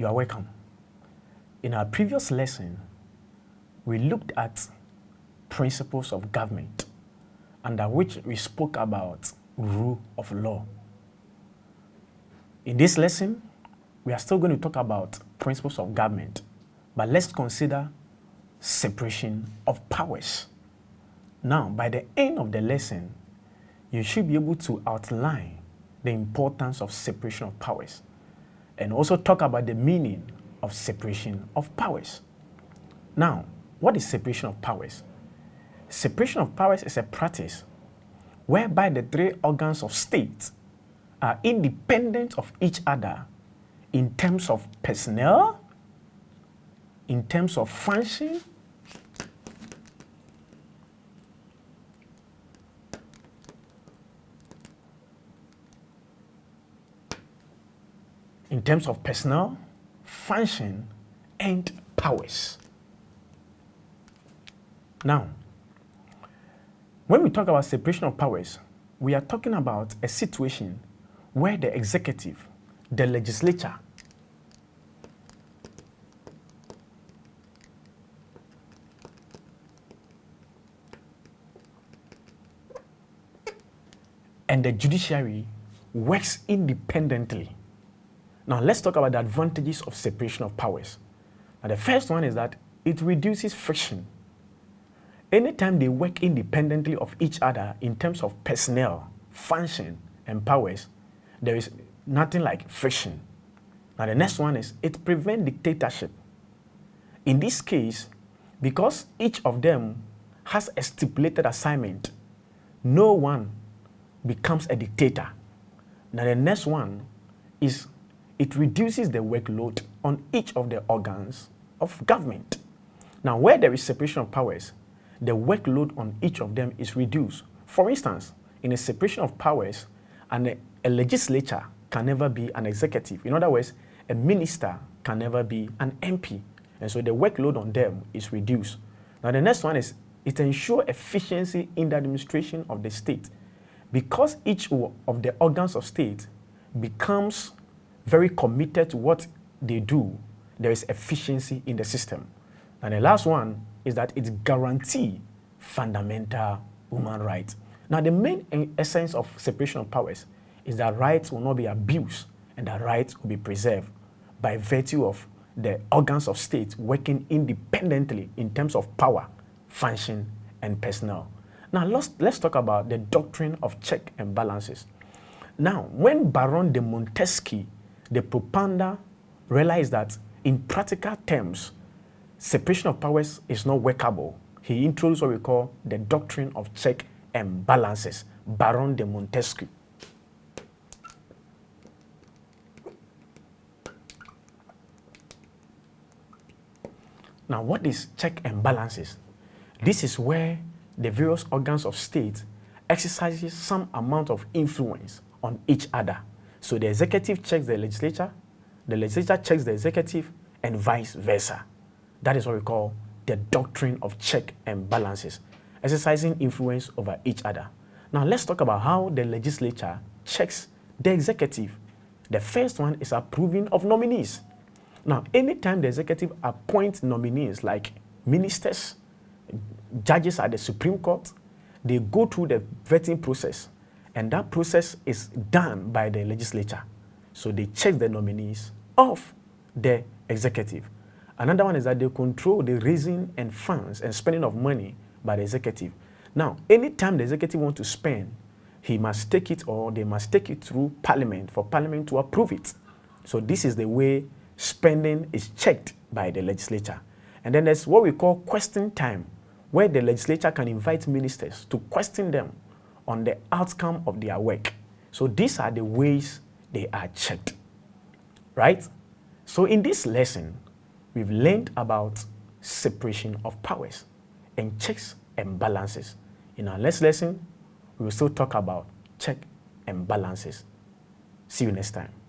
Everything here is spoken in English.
You are welcome. In our previous lesson, we looked at principles of government, under which we spoke about rule of law. In this lesson, we are still going to talk about principles of government, but let's consider separation of powers. Now, by the end of the lesson, you should be able to outline the importance of separation of powers and also talk about the meaning of separation of powers. Now, what is separation of powers? Separation of powers is a practice whereby the three organs of state are independent of each other in terms of personnel, in terms of function, and powers. Now, when we talk about separation of powers, we are talking about a situation where the executive, the legislature, and the judiciary works independently. Now, let's talk about the advantages of separation of powers. Now, the first one is that it reduces friction. Anytime they work independently of each other in terms of personnel, function, and powers, there is nothing like friction. Now, the next one is it prevents dictatorship. In this case, because each of them has a stipulated assignment, no one becomes a dictator. Now, the next one is it reduces the workload on each of the organs of government. Now, where there is separation of powers, the workload on each of them is reduced. For instance, in a separation of powers, a legislature can never be an executive. In other words, a minister can never be an MP. And so the workload on them is reduced. Now, the next one is it ensures efficiency in the administration of the state. Because each of the organs of state becomes very committed to what they do, there is efficiency in the system. And the last one is that it guarantees fundamental human rights. Now, the main essence of separation of powers is that rights will not be abused and that rights will be preserved by virtue of the organs of state working independently in terms of power, function, and personnel. Now, let's talk about the doctrine of check and balances. Now, when Baron de Montesquieu, the propounder, realized that in practical terms, separation of powers is not workable, he introduced what we call the doctrine of check and balances, Baron de Montesquieu. Now, what is check and balances? This is where the various organs of state exercises some amount of influence on each other. So the executive checks the legislature checks the executive, and vice versa. That is what we call the doctrine of check and balances, exercising influence over each other. Now, let's talk about how the legislature checks the executive. The first one is approving of nominees. Now, anytime the executive appoints nominees like ministers, judges at the Supreme Court, they go through the vetting process, and that process is done by the legislature. So they check the nominees of the executive. Another one is that they control the raising and funds and spending of money by the executive. Now, anytime the executive wants to spend, he must take it, or they must take it through Parliament for Parliament to approve it. So this is the way spending is checked by the legislature. And then there's what we call question time, where the legislature can invite ministers to question them on the outcome of their work. So these are the ways they are checked, right? So in this lesson, we've learned about separation of powers and checks and balances. In our next lesson, we will still talk about check and balances. See you next time.